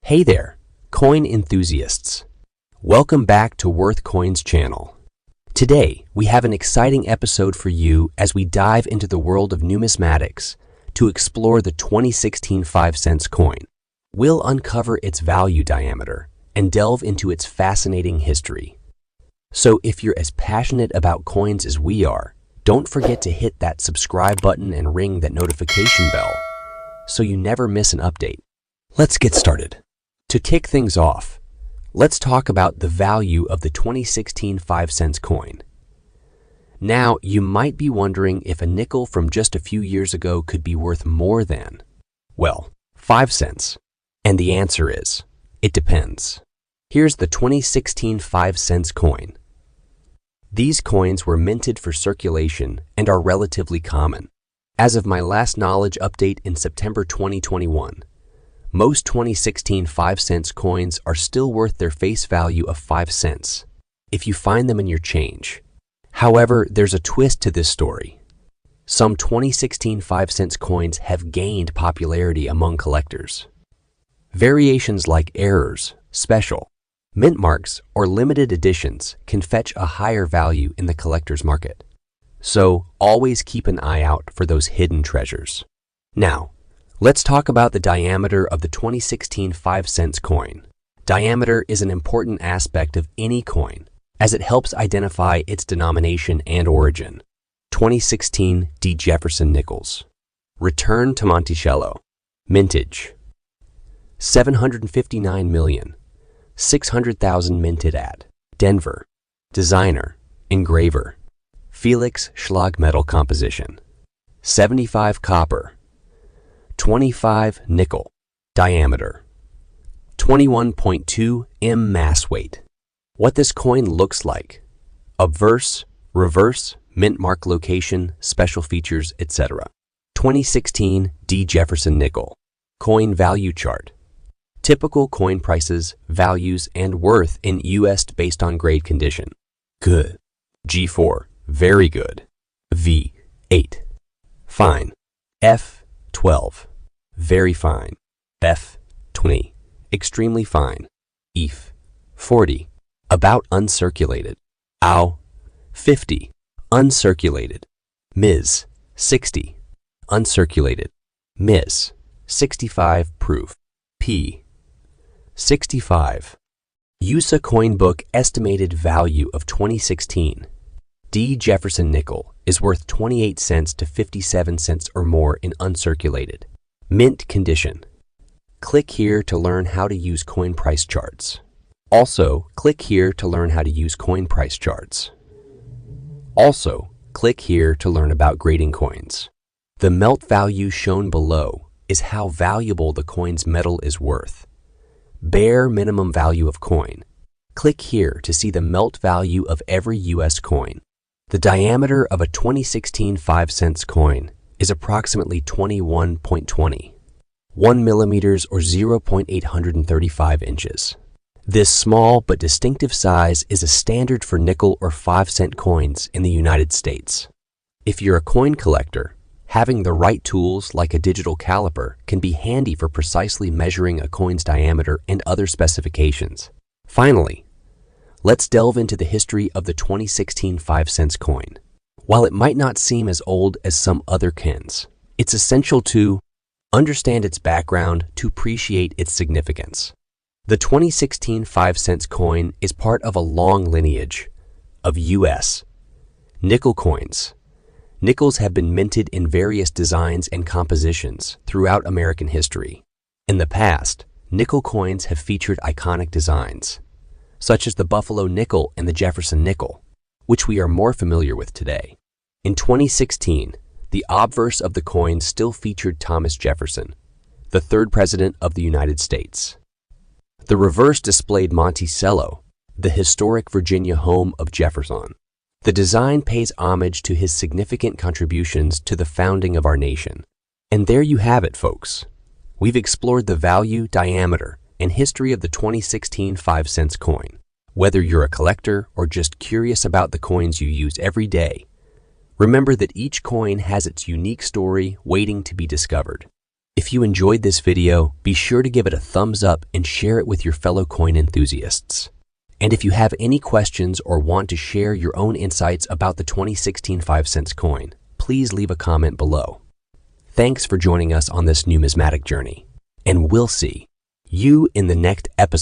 Hey there, coin enthusiasts. Welcome back to Worth Coins channel. Today, we have an exciting episode for you as we dive into the world of numismatics to explore the 2016 5-cent coin. We'll uncover its value diameter and delve into its fascinating history. So if you're as passionate about coins as we are, don't forget to hit that subscribe button and ring that notification bell so you never miss an update. Let's get started. To kick things off, let's talk about the value of the 2016 5-cent coin. Now, you might be wondering if a nickel from just a few years ago could be worth more than, well, 5 cents. And the answer is, it depends. Here's the 2016 5-cent coin. These coins were minted for circulation and are relatively common. As of my last knowledge update in September 2021, most 2016 5-cent coins are still worth their face value of 5 cents if you find them in your change. However, there's a twist to this story. Some 2016 5-cent coins have gained popularity among collectors. Variations like errors, special, mint marks, or limited editions can fetch a higher value in the collector's market. So always keep an eye out for those hidden treasures. Now, let's talk about the diameter of the 2016 5-cent coin. Diameter is an important aspect of any coin, as it helps identify its denomination and origin. 2016 Jefferson Nickels. Return to Monticello. Mintage. 759,600,000 minted at Denver. Designer, engraver. Felix Schlag metal composition. 75 copper. 25 nickel. Diameter. 21.2 m mass weight. What this coin looks like. Obverse, reverse, mint mark location, special features, etc. 2016 Jefferson Nickel. Coin value chart. Typical coin prices, values, and worth in US based on grade condition. Good. G4. Very good. V8. Fine. F12. Very fine. F20. Extremely fine. EF40. About uncirculated. AU 50. Uncirculated. Ms 60. Uncirculated. Ms 65 proof. P 65. USA Coin Book estimated value of 2016. Jefferson Nickel is worth 28 cents to 57 cents or more in uncirculated. Mint condition. Click here to learn how to use coin price charts. Also, click here to learn how to use coin price charts. Also, click here to learn about grading coins. The melt value shown below is how valuable the coin's metal is worth. Bare minimum value of coin. Click here to see the melt value of every US coin. The diameter of a 2016 5-cent coin is approximately 21.20, 1 millimeters or 0.835 inches. This small but distinctive size is a standard for nickel or 5-cent coins in the United States. If you're a coin collector, having the right tools like a digital caliper can be handy for precisely measuring a coin's diameter and other specifications. Finally, let's delve into the history of the 2016 5-cent coin. While it might not seem as old as some other coins, it's essential to understand its background to appreciate its significance. The 2016 5-cent coin is part of a long lineage of U.S. nickel coins. Nickels have been minted in various designs and compositions throughout American history. In the past, nickel coins have featured iconic designs, such as the Buffalo nickel and the Jefferson nickel, which we are more familiar with today. In 2016, the obverse of the coin still featured Thomas Jefferson, the third president of the United States. The reverse displayed Monticello, the historic Virginia home of Jefferson. The design pays homage to his significant contributions to the founding of our nation. And there you have it, folks. We've explored the value, diameter, and history of the 2016 5-cent coin. Whether you're a collector or just curious about the coins you use every day, remember that each coin has its unique story waiting to be discovered. If you enjoyed this video, be sure to give it a thumbs up and share it with your fellow coin enthusiasts. And if you have any questions or want to share your own insights about the 2016 5-cent coin, please leave a comment below. Thanks for joining us on this numismatic journey, and we'll see you in the next episode.